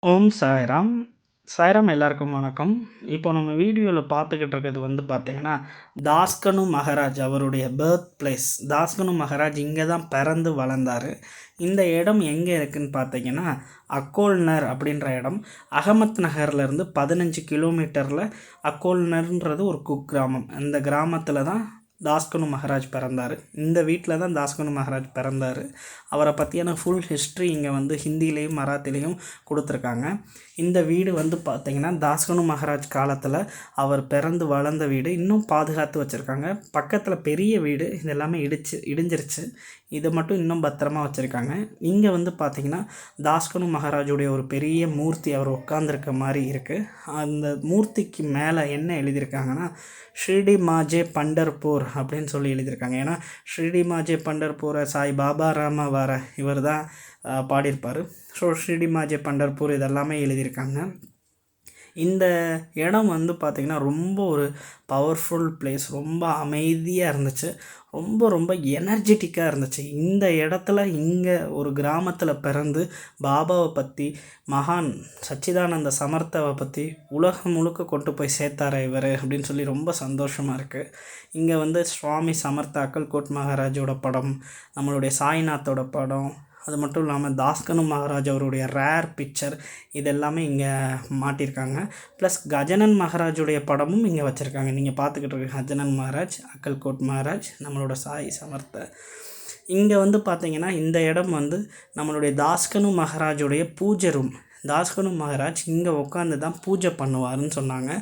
ஓம் சாய்ராம். சாய்ராம் எல்லாருக்கும் வணக்கம். இப்போ நம்ம வீடியோவில் பார்த்துக்கிட்டு இருக்கிறது பார்த்தீங்கன்னா, தாஸ்கனு மகாராஜ் அவருடைய பர்த் பிளேஸ். தாஸ்கனு மகாராஜ் இங்கே தான் பிறந்து வளர்ந்தார். இந்த இடம் எங்கே இருக்குதுன்னு பார்த்தீங்கன்னா, அக்கோல்னர் அப்படின்ற இடம். அகமத் நகர்லேருந்து 15 கிலோமீட்டரில் அக்கோல்னர்ன்றது ஒரு குக்கிராமம். அந்த கிராமத்தில் தான் தாஸ்கனு மகாராஜ் பிறந்தார். இந்த வீட்டில் தான் தாஸ்கனு மகாராஜ் பிறந்தார். அவரை பற்றியான ஃபுல் ஹிஸ்ட்ரி இங்கே ஹிந்திலையும் மராத்திலையும் கொடுத்துருக்காங்க. இந்த வீடு பார்த்திங்கன்னா தாஸ்கனு மகாராஜ் காலத்தில் அவர் பிறந்து வளர்ந்த வீடு இன்னும் பாதுகாத்து வச்சுருக்காங்க. பக்கத்தில் பெரிய வீடு இது எல்லாமே இடிஞ்சிருச்சு. இதை மட்டும் இன்னும் பத்திரமா வச்சுருக்காங்க. இங்கே பார்த்திங்கன்னா தாஸ்கனு மகாராஜுடைய ஒரு பெரிய மூர்த்தி அவர் உட்காந்துருக்க மாதிரி இருக்குது. அந்த மூர்த்திக்கு மேலே என்ன எழுதியிருக்காங்கன்னா, ஷிர்டி மாஜே பண்டர்பூர் அப்படின்னு சொல்லி எழுதியிருக்காங்க. ஏன்னா ஷிர்டி மாஜே பண்டர்பூரை சாய் பாபா ராமா வர இவர் தான் பாடியிருப்பார். ஸோ ஷிர்டி மாஜே பண்டர்பூர் இதெல்லாமே எழுதியிருக்காங்க. இந்த இடம் பார்த்திங்கன்னா ரொம்ப ஒரு பவர்ஃபுல் பிளேஸ். ரொம்ப அமைதியாக இருந்துச்சு. ரொம்ப ரொம்ப எனர்ஜெட்டிக்காக இருந்துச்சு. இந்த இடத்துல இங்கே ஒரு கிராமத்தில் பிறந்து பாபாவை பற்றி, மகான் சச்சிதானந்த சமர்த்தாவை பற்றி உலகம் முழுக்க கொண்டு போய் சேர்த்தார இவர் அப்படின்னு சொல்லி ரொம்ப சந்தோஷமாக இருக்குது. இங்கே சுவாமி சமர்த்தா அக்கல்கோட் மகாராஜோட படம், நம்மளுடைய சாய்நாத்தோட படம், அது மட்டும் இல்லாமல் தாஸ்கனு மகாராஜ் அவருடைய ரேர் பிக்சர் இதெல்லாமே இங்கே மாட்டியிருக்காங்க. ப்ளஸ் கஜனன் மகாராஜுடைய படமும் இங்கே வச்சுருக்காங்க. நீங்கள் பார்த்துக்கிட்டு இருக்க கஜனன் மகாராஜ், அக்கல்கோட் மகாராஜ், நம்மளோட சாய் சமர்த்த. இங்கே பார்த்திங்கன்னா இந்த இடம் நம்மளுடைய தாஸ்கனு மகாராஜுடைய பூஜை ரூம். தாஸ்கனு மகாராஜ் இங்கே உட்காந்து தான் பூஜை பண்ணுவார்னு சொன்னாங்க.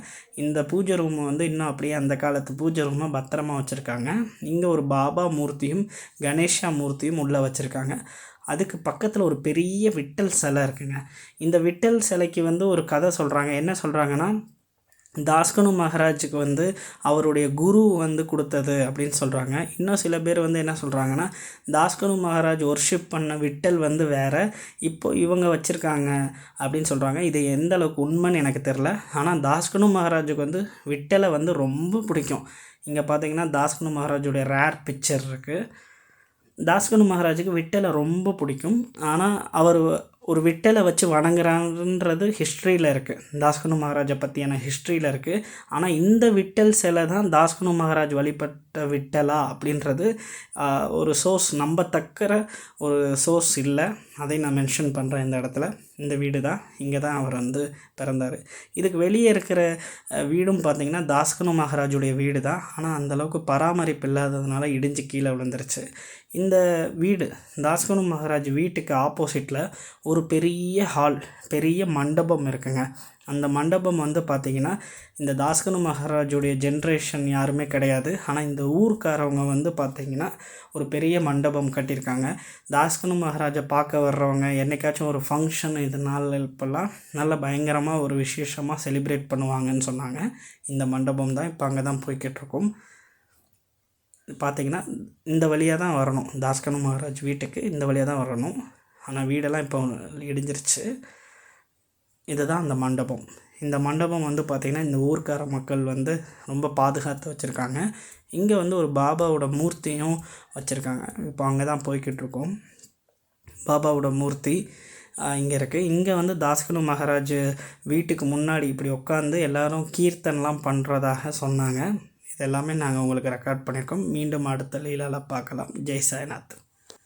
இந்த பூஜை ரூம் இன்னும் அப்படியே அந்த காலத்து பூஜை ரூமை பத்திரமா வச்சுருக்காங்க. இங்கே ஒரு பாபா மூர்த்தியும் கணேஷா மூர்த்தியும் உள்ளே வச்சுருக்காங்க. அதுக்கு பக்கத்தில் ஒரு பெரிய விட்டல் சிலை இருக்குங்க. இந்த விட்டல் சிலைக்கு ஒரு கதை சொல்கிறாங்க. என்ன சொல்கிறாங்கன்னா, தாஸ்கனு மகாராஜுக்கு அவருடைய குரு கொடுத்தது அப்படின்னு சொல்கிறாங்க. இன்னும் சில பேர் என்ன சொல்கிறாங்கன்னா, தாஸ்கனு மகாராஜ் ஒர்ஷிப் பண்ண விட்டல் வேறு, இப்போ இவங்க வச்சுருக்காங்க அப்படின்னு சொல்கிறாங்க. இது எந்த அளவுக்கு உண்மைன்னு எனக்கு தெரில. ஆனால் தாஸ்கனு மகாராஜுக்கு விட்டலை ரொம்ப பிடிக்கும். இங்கே பார்த்தீங்கன்னா தாஸ்கனு மகாராஜுடைய ரேர் பிக்சர் இருக்குது. தாஸ்கனு மகாராஜுக்கு விட்டலை ரொம்ப பிடிக்கும். ஆனால் அவர் ஒரு விட்டலை வச்சு வணங்குறான்றது ஹிஸ்ட்ரியில் இருக்குது. தாஸ்கனு மகாராஜை பற்றியான ஹிஸ்ட்ரியில் இருக்குது. ஆனால் இந்த விட்டல் சிலை தான் தாஸ்கனு மகாராஜ் வழிபட்ட விட்டலா அப்படின்றது ஒரு சோர்ஸ், நம்பத்தக்கிற ஒரு சோர்ஸ் இல்லை. அதை நான் மென்ஷன் பண்ணுறேன் இந்த இடத்துல. இந்த வீடு தான், இங்கே தான் அவர் பிறந்தார். இதுக்கு வெளியே இருக்கிற வீடும் பார்த்திங்கன்னா தாஸ்கனு மகாராஜுடைய வீடு தான். ஆனால் அந்தளவுக்கு பராமரிப்பு இல்லாததுனால இடிஞ்சு கீழே விழுந்துருச்சு. இந்த வீடு தாஸ்கனு மகாராஜ் வீட்டுக்கு ஆப்போசிட்டில் ஒரு பெரிய ஹால், பெரிய மண்டபம் இருக்குங்க. அந்த மண்டபம் பார்த்திங்கன்னா இந்த தாஸ்கனு மகாராஜுடைய ஜென்ரேஷன் யாருமே கிடையாது. ஆனால் இந்த ஊருக்காரவங்க பார்த்திங்கன்னா ஒரு பெரிய மண்டபம் கட்டியிருக்காங்க. தாஸ்கனு மகாராஜை பார்க்க வர்றவங்க என்றைக்காச்சும் ஒரு ஃபங்க்ஷன் இதனால் இப்போல்லாம் நல்ல பயங்கரமாக ஒரு விசேஷமாக செலிப்ரேட் பண்ணுவாங்கன்னு சொன்னாங்க. இந்த மண்டபம் தான் இப்போ அங்கே தான் போய்கிட்டுருக்கோம். பார்த்திங்கன்னா இந்த வழியாக தான் வரணும். தாஸ்கனு மகாராஜ் வீட்டுக்கு இந்த வழியாக தான் வரணும். ஆனால் வீடெல்லாம் இப்போ இடிஞ்சிருச்சு. இதுதான் அந்த மண்டபம். இந்த மண்டபம் பார்த்திங்கன்னா இந்த ஊர்க்கார மக்கள் ரொம்ப பாதுகாத்து வச்சுருக்காங்க. இங்கே ஒரு பாபாவோட மூர்த்தியும் வச்சுருக்காங்க. இப்போ அங்கே தான் போய்கிட்டுருக்கோம். பாபாவோட மூர்த்தி இங்கே இருக்குது. இங்கே தாஸ்கனு மகாராஜ் வீட்டுக்கு முன்னாடி இப்படி உட்காந்து எல்லோரும் கீர்த்தனெலாம் பண்ணுறதாக சொன்னாங்க. இது எல்லாமே நாங்கள் உங்களுக்கு ரெக்கார்ட் பண்ணியிருக்கோம். மீண்டும் அடுத்த லீலாவில் பார்க்கலாம். ஜெய் சாய்நாத்.